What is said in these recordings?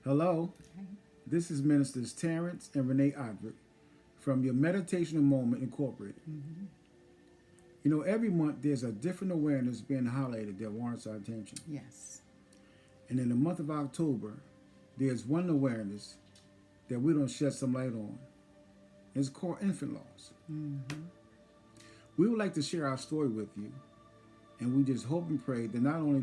Hello, this is Ministers Terrence and Renee from your Meditational Moment Incorporated. Mm-hmm. You know, every month there's a different awareness being highlighted that warrants our attention. Yes. And in the month of October, there's one awareness that we don't shed some light on. It's called infant loss. Mm-hmm. We would like to share our story with you, and we just hope and pray that not only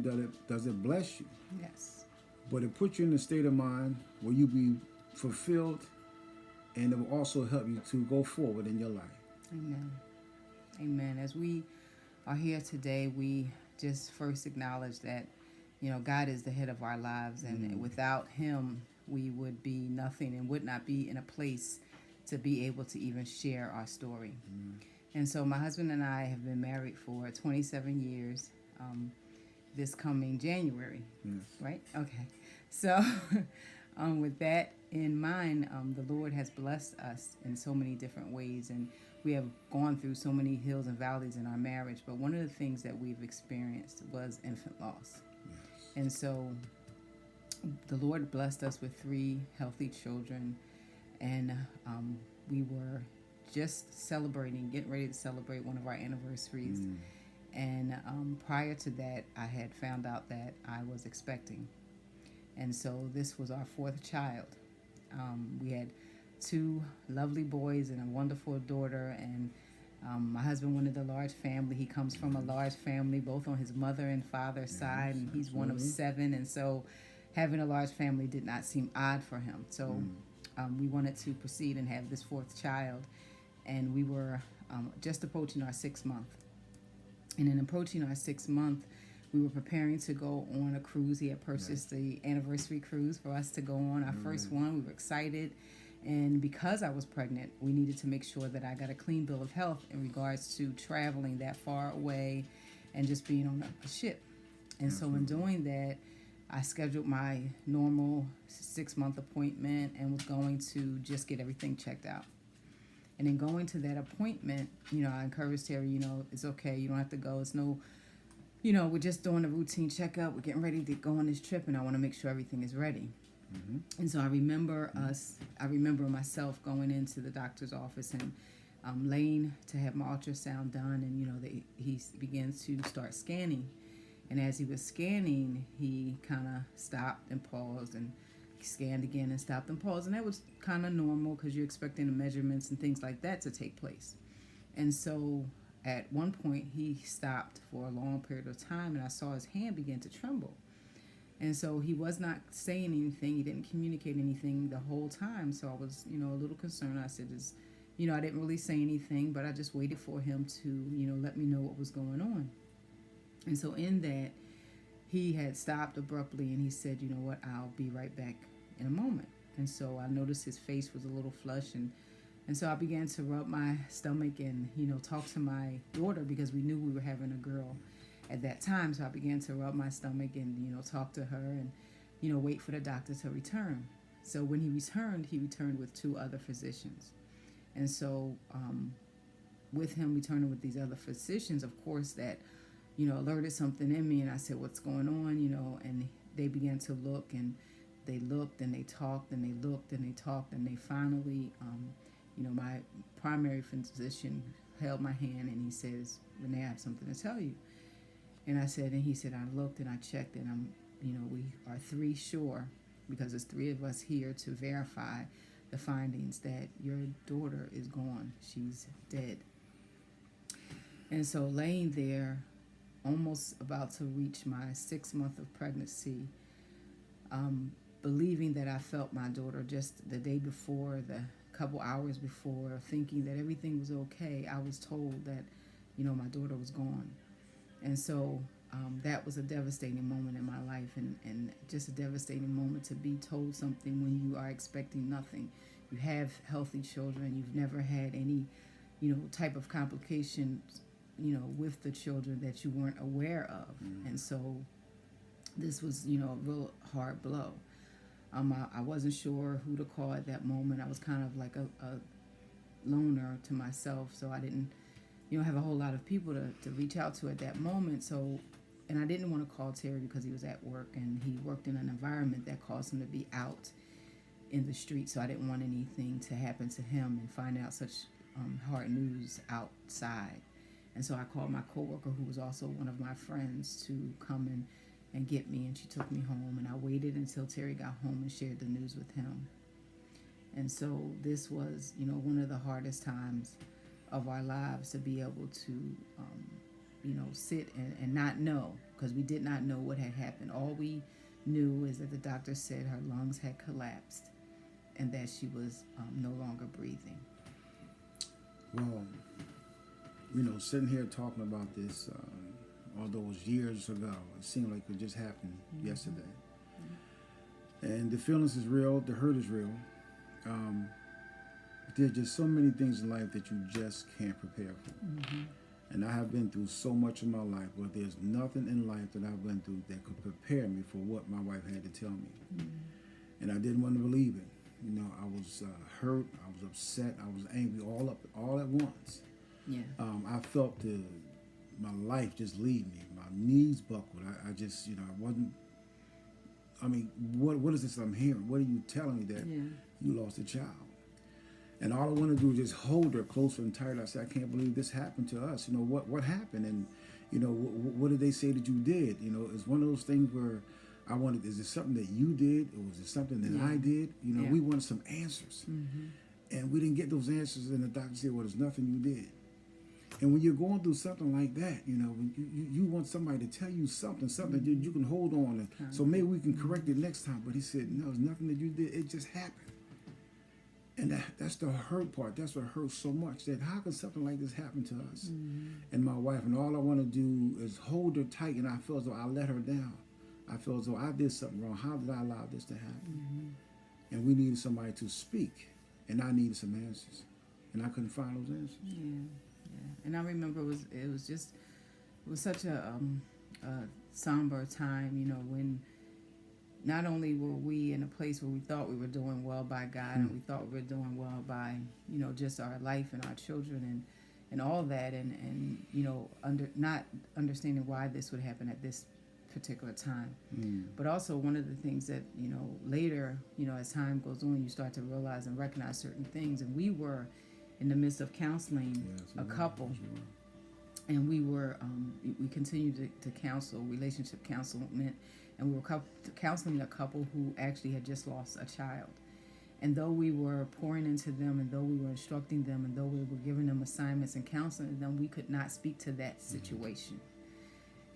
does it bless you, Yes. but it puts you in a state of mind where you be fulfilled, and it will also help you to go forward in your life. Amen. Amen. As we are here today, we just first acknowledge that, God is the head of our lives, and without Him, we would be nothing and would not be in a place to be able to even share our story. And so my husband and I have been married for 27 years this coming January, Yes. right? Okay. So with that in mind, the Lord has blessed us in so many different ways, and we have gone through so many hills and valleys in our marriage. But one of the things that we've experienced was infant loss. Yes. And so the Lord blessed us with 3 healthy children, and we were just getting ready to celebrate one of our anniversaries. And prior to that, I had found out that I was expecting. And so this was our 4th child. We had 2 lovely boys and a wonderful daughter, and my husband wanted a large family. He comes from a large family, both on his mother and father's side, and he's one of 7, and so having a large family did not seem odd for him. So we wanted to proceed and have this 4th child, and we were just approaching our 6th month. And in approaching our 6th month, we were preparing to go on a cruise. He had purchased the anniversary cruise for us to go on, our first one. We were excited. And because I was pregnant, we needed to make sure that I got a clean bill of health in regards to traveling that far away and just being on a ship. And so in doing that, I scheduled my normal 6-month appointment and was going to just get everything checked out. And in going to that appointment, I encouraged Terry, it's okay. You don't have to go. It's no, we're just doing a routine checkup. We're getting ready to go on this trip, and I want to make sure everything is ready. And so I remember myself going into the doctor's office and laying to have my ultrasound done, and, he begins to start scanning. And as he was scanning, he kind of stopped and paused and scanned again and stopped and paused. And that was kind of normal because you're expecting the measurements and things like that to take place. And so at one point, he stopped for a long period of time, and I saw his hand begin to tremble. And so he was not saying anything. He didn't communicate anything the whole time. So I was, a little concerned. I said, I didn't really say anything, but I just waited for him to, let me know what was going on. And so in that, he had stopped abruptly, and he said, you know what, I'll be right back in a moment. And so I noticed his face was a little flushed, and so I began to rub my stomach and, talk to my daughter because we knew we were having a girl at that time. So I began to rub my stomach and, talk to her and, wait for the doctor to return. So when he returned with 2 other physicians. And so with him returning with these other physicians, of course, that, alerted something in me. And I said, what's going on, and they began to look, and they looked and they talked and they looked and they talked, and they finally, my primary physician held my hand and he says, Renee, I have something to tell you. And he said, I looked and I checked, and we are 3 sure, because there's 3 of us here to verify the findings, that your daughter is gone. She's dead. And so laying there, almost about to reach my 6th month of pregnancy, believing that I felt my daughter just the day before, the couple hours before, thinking that everything was okay, I was told that, my daughter was gone. And so that was a devastating moment in my life, and just a devastating moment to be told something when you are expecting nothing. You have healthy children. You've never had any, type of complications, with the children that you weren't aware of. And so this was, a real hard blow. I wasn't sure who to call at that moment. I was kind of like a loner to myself, so I didn't, have a whole lot of people to reach out to at that moment. So and I didn't want to call Terry because he was at work and he worked in an environment that caused him to be out in the street. So I didn't want anything to happen to him and find out such hard news outside. And so I called my coworker, who was also one of my friends, to come and get me, and she took me home. And I waited until Terry got home and shared the news with him. And so this was, one of the hardest times of our lives, to be able to, sit and not know, because we did not know what had happened. All we knew is that the doctor said her lungs had collapsed and that she was no longer breathing. Well, sitting here talking about this, although it was years ago, it seemed like it just happened yesterday. And the feelings is real, the hurt is real. But there's just so many things in life that you just can't prepare for. And I have been through so much in my life, but there's nothing in life that I've been through that could prepare me for what my wife had to tell me. And I didn't want to believe it. I was hurt, I was upset, I was angry, all at once. Yeah. I felt my life just leave me. My knees buckled. I just, I wasn't. I mean, what is this I'm hearing? What are you telling me that you lost a child? And all I want to do is just hold her closer and tighter. I said, I can't believe this happened to us. What happened? And, what did they say that you did? It's one of those things where I wanted, is it something that you did? Or was it something that I did? We wanted some answers. And we didn't get those answers. And the doctor said, well, there's nothing you did. And when you're going through something like that, when you want somebody to tell you something that you can hold on. And so maybe we can correct it next time. But he said, no, it's nothing that you did. It just happened. And that's the hurt part. That's what hurts so much. That how can something like this happen to us? And my wife, and all I want to do is hold her tight. And I feel as though I let her down. I feel as though I did something wrong. How did I allow this to happen? And we needed somebody to speak. And I needed some answers. And I couldn't find those answers. And I remember it was such a somber time, when not only were we in a place where we thought we were doing well by God, and we thought we were doing well by, just our life and our children and all that, and not understanding why this would happen at this particular time. But also one of the things that, later, as time goes on, you start to realize and recognize certain things. And we were in the midst of counseling a couple, and we continued to counsel, relationship counseling, and we were counseling a couple who actually had just lost a child. And though we were pouring into them, and though we were instructing them, and though we were giving them assignments and counseling them, we could not speak to that situation.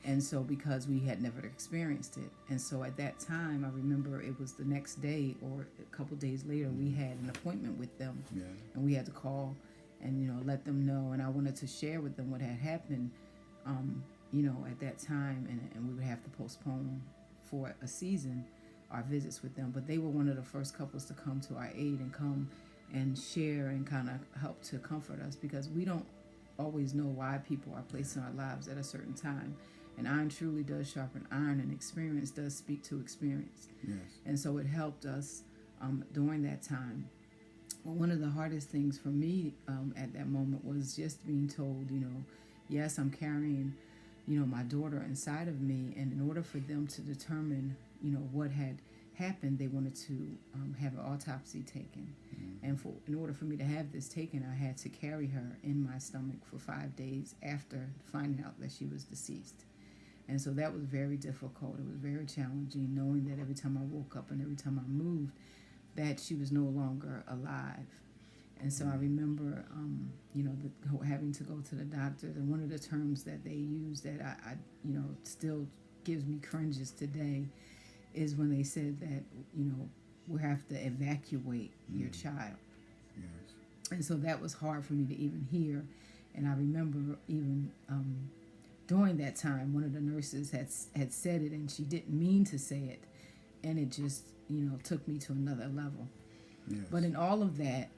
And so, because we had never experienced it. And so at that time, I remember it was the next day or a couple days later, we had an appointment with them. And we had to call and, let them know. And I wanted to share with them what had happened, at that time. And we would have to postpone for a season our visits with them. But they were one of the first couples to come to our aid and come and share and kind of help to comfort us, because we don't always know why people are placed in our lives at a certain time. And iron truly does sharpen iron, and experience does speak to experience. And so it helped us during that time. Well, one of the hardest things for me at that moment was just being told, yes, I'm carrying, my daughter inside of me. And in order for them to determine, what had happened, they wanted to have an autopsy taken. And in order for me to have this taken, I had to carry her in my stomach for 5 days after finding out that she was deceased. And so that was very difficult. It was very challenging, knowing that every time I woke up and every time I moved, that she was no longer alive. And so I remember, having to go to the doctor. And one of the terms that they use that I still gives me cringes today is when they said that, we have to evacuate your child. And so that was hard for me to even hear. And I remember even during that time, one of the nurses had said it, and she didn't mean to say it. And it just, took me to another level. But in all of that,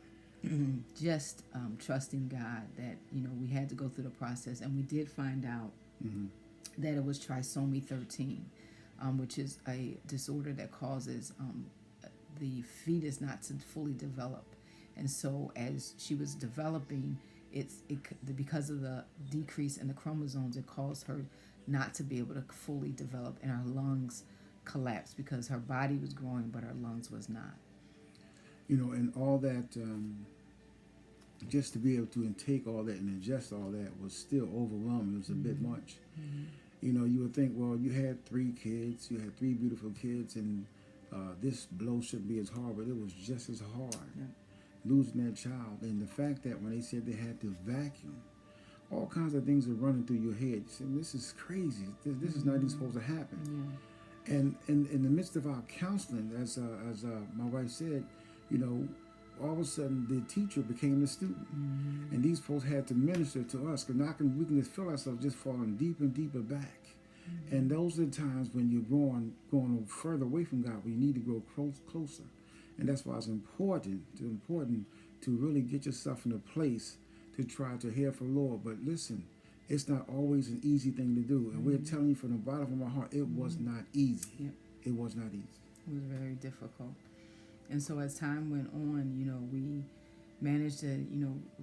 just trusting God that, we had to go through the process. And we did find out that it was trisomy 13, which is a disorder that causes the fetus not to fully develop. And so as she was developing, because of the decrease in the chromosomes, it caused her not to be able to fully develop, and her lungs collapsed because her body was growing, but her lungs was not. And all that, just to be able to intake all that and ingest all that was still overwhelming. It was a bit much. You would think, well, you had 3 kids, you had 3 beautiful kids, and this blow shouldn't be as hard, but it was just as hard. Yeah. Losing that child. And the fact that when they said they had to vacuum, all kinds of things are running through your head. You say, this is crazy. This is not even supposed to happen. Yeah. And in the midst of our counseling, as my wife said, all of a sudden the teacher became the student. And these folks had to minister to us, because we can just feel ourselves just falling deeper and deeper back. And those are the times when you're going further away from God, where you need to grow closer. And that's why it's important to really get yourself in a place to try to hear from the Lord. But listen, it's not always an easy thing to do. And we're telling you from the bottom of my heart, it was not easy. Yep. It was not easy. It was very difficult. And so as time went on, we managed to,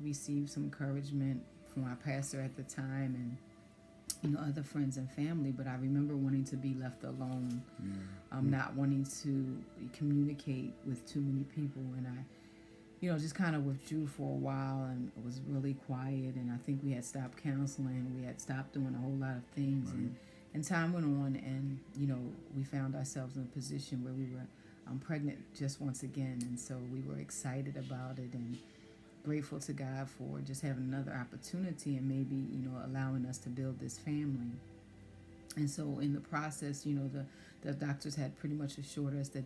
receive some encouragement from our pastor at the time, and other friends and family. But I remember wanting to be left alone, not wanting to communicate with too many people. And I, just kind of withdrew for a while and was really quiet. And I think we had stopped counseling. We had stopped doing a whole lot of things. Right. And time went on, and, we found ourselves in a position where we were pregnant just once again. And so we were excited about it and grateful to God for just having another opportunity and maybe, allowing us to build this family. And so in the process, the doctors had pretty much assured us that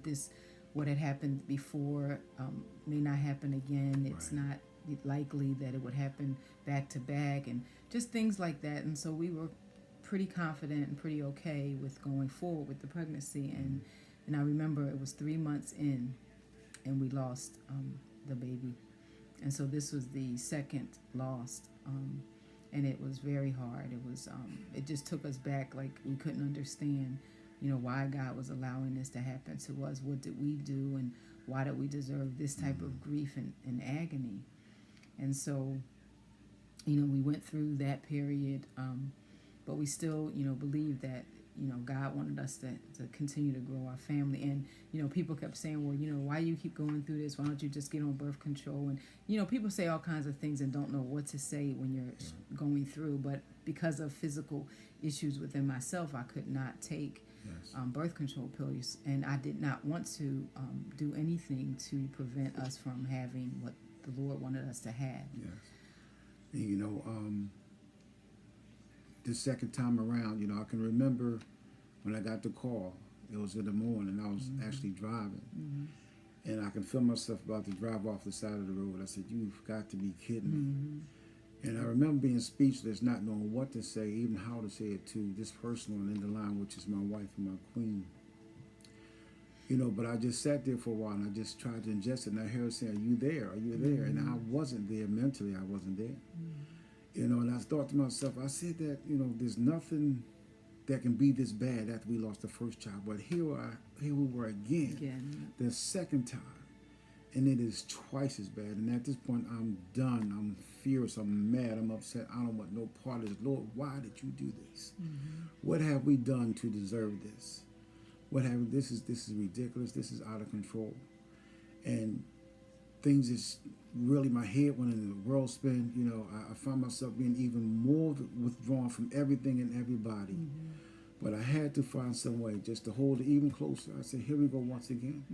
what had happened before may not happen again. It's not likely that it would happen back to back, and just things like that. And so we were pretty confident and pretty okay with going forward with the pregnancy. And I remember it was 3 months in, and we lost the baby. And so this was the second loss, and it was very hard. It was, it just took us back, like we couldn't understand, why God was allowing this to happen to us. What did we do, and why did we deserve this type of grief and agony? And so, we went through that period, but we still, believed that, God wanted us to continue to grow our family. And, people kept saying, well, why you keep going through this? Why don't you just get on birth control? And, people say all kinds of things and don't know what to say when you're going through. But because of physical issues within myself, I could not take birth control pills. And I did not want to do anything to prevent us from having what the Lord wanted us to have. Yes. The second time around, I can remember when I got the call. It was in the morning. I was actually driving. And I can feel myself about to drive off the side of the road. I said, you've got to be kidding me. And I remember being speechless, not knowing what to say, even how to say it to this person on the end of the line, which is my wife and my queen. But I just sat there for a while, and I just tried to ingest it. And I heard her saying, are you there? Are you there? And I wasn't there mentally. I wasn't there. And I thought to myself, I said that, there's nothing that can be this bad after we lost the first child. But here we were again, the second time. And it is twice as bad. And at this point, I'm done. I'm furious. I'm mad. I'm upset. I don't want no part of this. Lord, why did you do this? What have we done to deserve this? This is ridiculous. This is out of control. And things is really, my head went in the world spin. I found myself being even more withdrawn from everything and everybody. But I had to find some way just to hold it even closer. I said, here we go once again.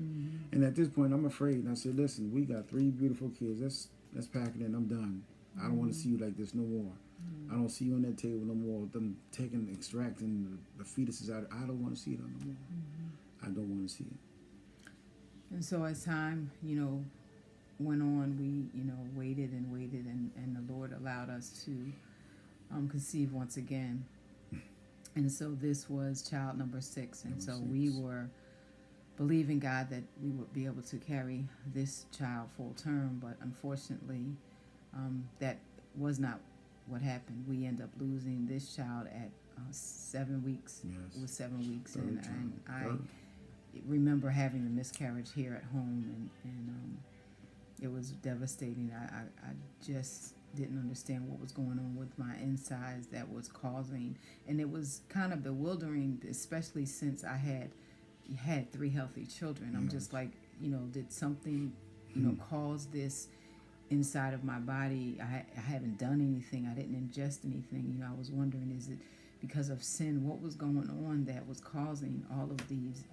And at this point, I'm afraid. And I said, listen, we got 3 beautiful kids. Let's pack it in. I'm done. I don't want to see you like this no more. I don't see you on that table no more. Them extracting the fetuses out. I don't want to see it no more. I don't want to see it. And so as time, went on, we, waited and waited, and the Lord allowed us to conceive once again. And so this was child number 6. And so we were believing God that we would be able to carry this child full term. But unfortunately, that was not what happened. We ended up losing this child at 7 weeks. Yes. It was 7 weeks. And I remember having the miscarriage here at home. And it was devastating. I just didn't understand what was going on with my insides that was causing, and it was kind of bewildering, especially since I had three healthy children. I'm just like, did something, cause this inside of my body? I haven't done anything. I didn't ingest anything. I was wondering, is it because of sin? What was going on that was causing all of these,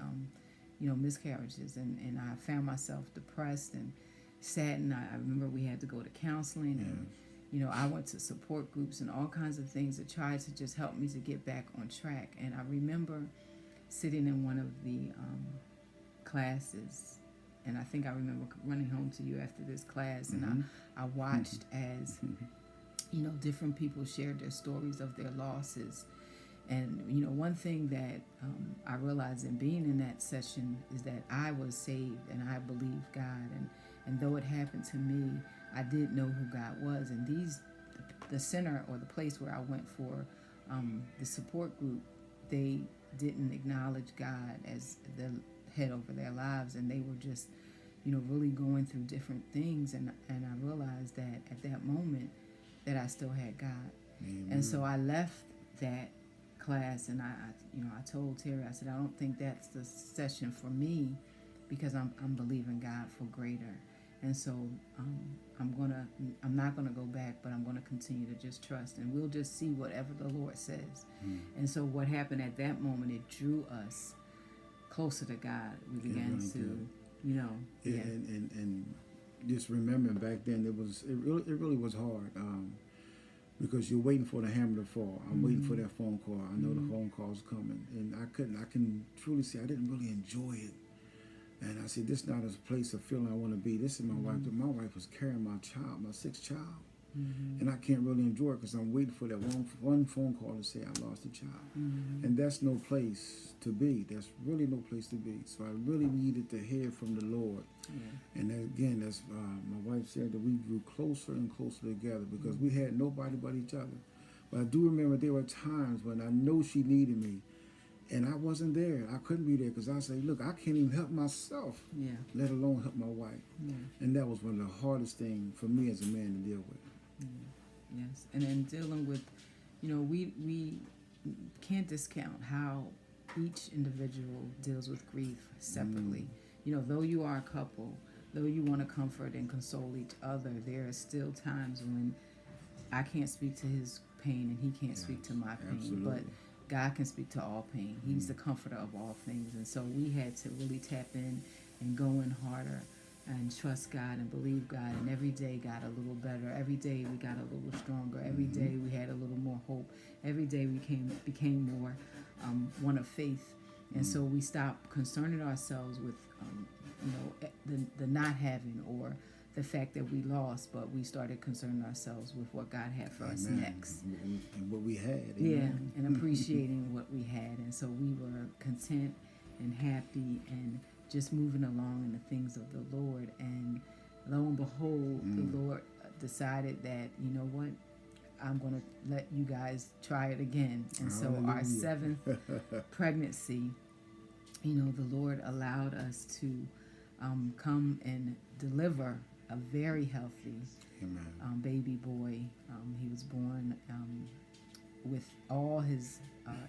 miscarriages? And I found myself depressed and saddened. I remember we had to go to counseling, and I went to support groups and all kinds of things that tried to just help me to get back on track. And I remember sitting in one of the classes, and I think I remember running home to you after this class, and I watched as different people shared their stories of their losses. And one thing that I realized in being in that session is that I was saved and I believed God, and though it happened to me, I did know who God was. And the center, or the place where I went for the support group, they didn't acknowledge God as the head over their lives, and they were just really going through different things. And I realized that at that moment that I still had God. Amen. And so I left that class, and I told Terry, I said, I don't think that's the session for me, because I'm believing God for greater. And so I'm not gonna go back, but I'm gonna continue to just trust, and we'll just see whatever the Lord says. And so what happened at that moment, it drew us closer to God. We began to, and just remembering back then, it really was hard, because you're waiting for the hammer to fall. I'm waiting for that phone call. I know the phone call's coming, and I can truly say I didn't really enjoy it. And I said, this is not a place of feeling I want to be. This is my wife. My wife was carrying my child, my sixth child. And I can't really enjoy it because I'm waiting for that one phone call to say I lost a child. And that's no place to be. That's really no place to be. So I really needed to hear from the Lord. And again, that's my wife said, that we grew closer and closer together because we had nobody but each other. But I do remember there were times when I know she needed me, and I wasn't there. I couldn't be there because I say, look, I can't even help myself, let alone help my wife. And that was one of the hardest things for me as a man to deal with. Yes, and then dealing with, we can't discount how each individual deals with grief separately. Though you are a couple, though you want to comfort and console each other, there are still times when I can't speak to his pain and he can't speak to my pain. Absolutely. But God can speak to all pain. He's the comforter of all things. And so we had to really tap in and go in harder and trust God and believe God. And every day got a little better. Every day we got a little stronger. Every day we had a little more hope. Every day we became more one of faith. And so we stopped concerning ourselves with, the not having or the fact that we lost, but we started concerning ourselves with what God had for us next. And what we had. And appreciating what we had. And so we were content and happy and just moving along in the things of the Lord. And lo and behold, the Lord decided that, you know what, I'm going to let you guys try it again. And so our seventh pregnancy, the Lord allowed us to come and deliver a very healthy baby boy. He was born with all his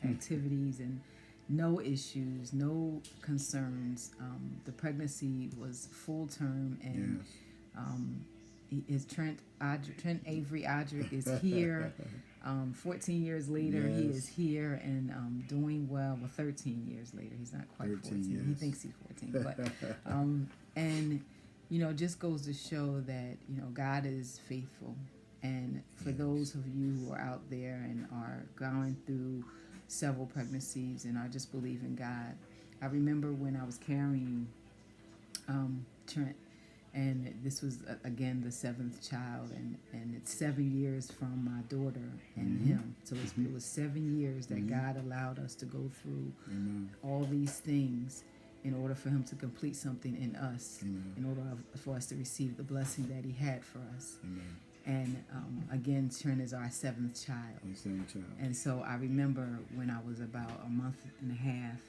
activities and no issues, no concerns. The pregnancy was full term, and is Trent Avery Odrick is here. 14 years later, he is here and doing well. Well, 13 years later, he's not quite 14. Years. He thinks he's 14, but and just goes to show that God is faithful. And for those of you who are out there and are going through several pregnancies and are just believing God, I remember when I was carrying Trent. And this was, again, the seventh child, and it's 7 years from my daughter and him. So it was 7 years that God allowed us to go through all these things in order for him to complete something in us, in order for us to receive the blessing that he had for us. And again, Trent is our seventh child. And so I remember when I was about a month and a half,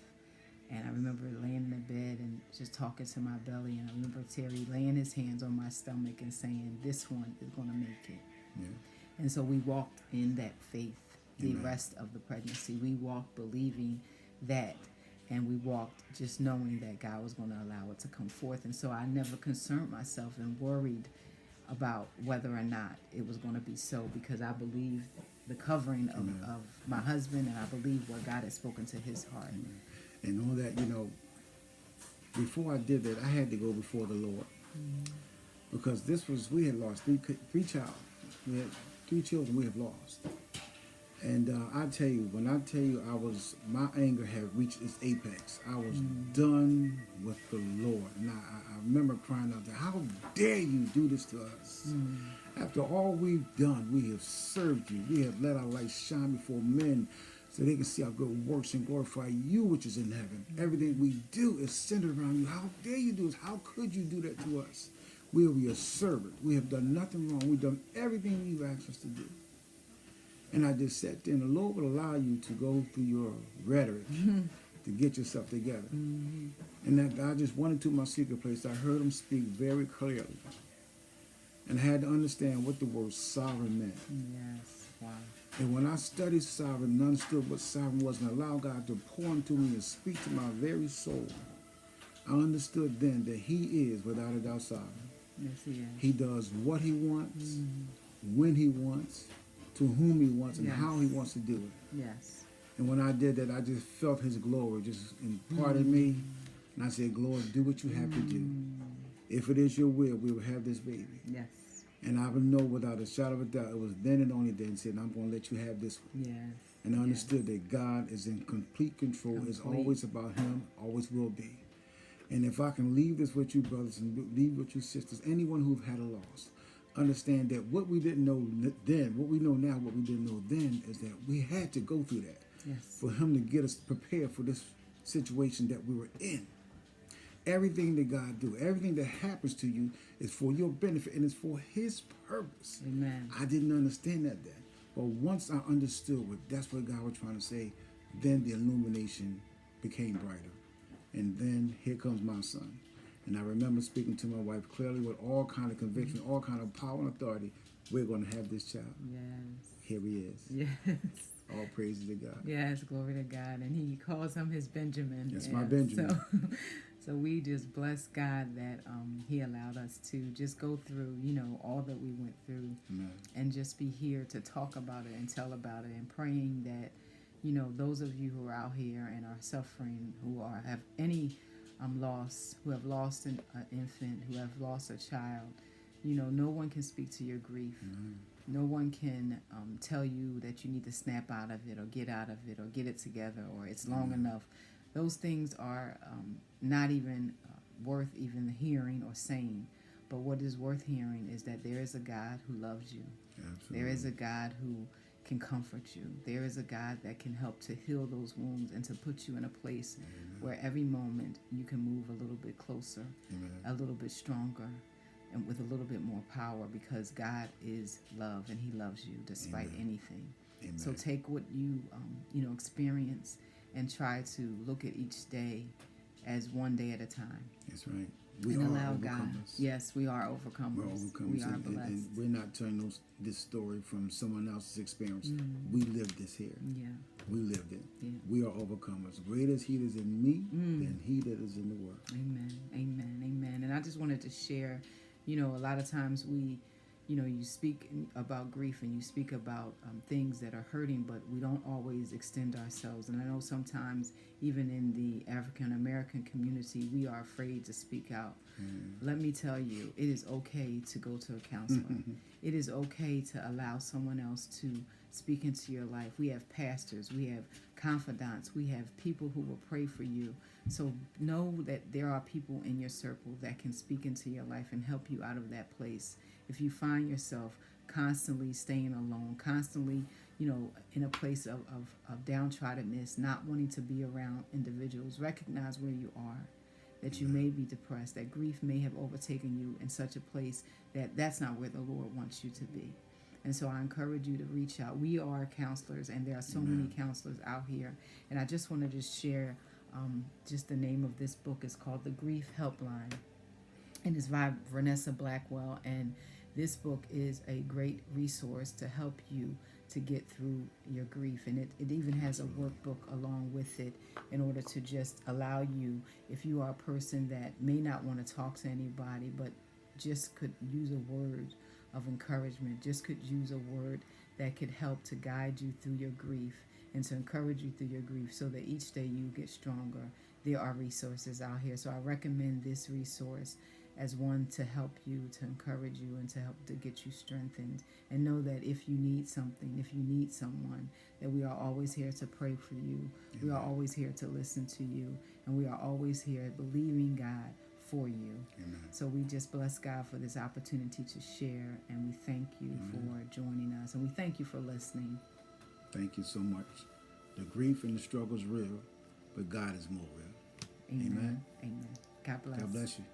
and I remember laying in the bed and just talking to my belly. And I remember Terry laying his hands on my stomach and saying, this one is going to make it. Yeah. And so we walked in that faith the Amen. rest of the pregnancy. We walked believing that, and we walked just knowing that God was going to allow it to come forth. And so I never concerned myself and worried about whether or not it was going to be so, because I believed the covering of my husband, and I believed what God had spoken to his heart. Amen. And all that, before I did that, I had to go before the Lord. Because we had lost three child. We had 3 children we have lost. And I tell you, when I tell you my anger had reached its apex. I was done with the Lord. And I remember crying out there, how dare you do this to us? After all we've done, we have served you. We have let our light shine before men so they can see our good works and glorify you which is in heaven. Everything we do is centered around you. How dare you do this? How could you do that to us? We are your servant. We have done nothing wrong. We've done everything you've asked us to do. And I just sat there, and the Lord would allow you to go through your rhetoric to get yourself together. And that I just went into my secret place. I heard him speak very clearly. And I had to understand what the word sovereign meant. Yes, wow. And when I studied sovereign and understood what sovereign was and allowed God to pour into me and speak to my very soul, I understood then that he is, without a doubt, sovereign. Yes, he is. He does what he wants, when he wants, to whom he wants, and how he wants to do it. Yes. And when I did that, I just felt his glory just imparted me. And I said, Lord, do what you have to do. If it is your will, we will have this baby. Yes. And I would know without a shadow of a doubt, it was then and only then, said, I'm going to let you have this one. Yes. And I understood that God is in complete control. It's always about him, always will be. And if I can leave this with you, brothers, and leave with you, sisters, anyone who've had a loss, understand that what we didn't know then, what we know now, what we didn't know then, is that we had to go through that for him to get us prepared for this situation that we were in. Everything that God do, everything that happens to you is for your benefit and it's for his purpose. Amen. I didn't understand that then. But once I understood that's what God was trying to say, then the illumination became brighter. And then here comes my son. And I remember speaking to my wife clearly with all kind of conviction, all kind of power and authority. We're going to have this child. Yes. Here he is. Yes. All praises to God. Yes, glory to God. And he calls him his Benjamin. That's my Benjamin. So we just bless God that he allowed us to just go through, all that we went through. Amen. And just be here to talk about it and tell about it, and praying that, those of you who are out here and are suffering, who have any loss, who have lost an infant, who have lost a child, no one can speak to your grief. No one can tell you that you need to snap out of it or get out of it or get it together or it's long enough. Those things are not even worth even hearing or saying. But what is worth hearing is that there is a God who loves you. Absolutely. There is a God who can comfort you. There is a God that can help to heal those wounds and to put you in a place where every moment you can move a little bit closer, a little bit stronger, and with a little bit more power, because God is love and he loves you despite anything. Amen. So take what you experience and try to look at each day as one day at a time. That's right. We and are allow overcomers. God. Yes, we are overcomers. We're overcomers. We are blessed. And we're not telling this story from someone else's experience. We lived this here. Yeah. We lived it. Yeah. We are overcomers. Greater is he that is in me than he that is in the world. Amen. Amen. Amen. And I just wanted to share, a lot of times you speak about grief and you speak about things that are hurting, but we don't always extend ourselves. And I know sometimes, even in the African American community, we are afraid to speak out. Let me tell you, it is okay to go to a counselor. It is okay to allow someone else to speak into your life. We have pastors, we have confidants, we have people who will pray for you. So know that there are people in your circle that can speak into your life and help you out of that place. If you find yourself constantly staying alone, constantly, in a place of downtroddenness, not wanting to be around individuals, recognize where you are, that you may be depressed, that grief may have overtaken you in such a place that that's not where the Lord wants you to be. And so I encourage you to reach out. We are counselors, and there are so many counselors out here. And I just want to just share just the name of this book. Is called The Grief Helpline. And it's by Vanessa Blackwell. And this book is a great resource to help you to get through your grief. And it even has a workbook along with it in order to just allow you, if you are a person that may not want to talk to anybody, but just could use a word of encouragement, just could use a word that could help to guide you through your grief and to encourage you through your grief so that each day you get stronger. There are resources out here. So I recommend this resource as one to help you, to encourage you, and to help to get you strengthened. And know that if you need something, if you need someone, that we are always here to pray for you. Amen. We are always here to listen to you. And we are always here believing God for you. Amen. So we just bless God for this opportunity to share, and we thank you for joining us, and we thank you for listening. Thank you so much. The grief and the struggle is real, but God is more real. Amen. Amen. God bless. God bless you.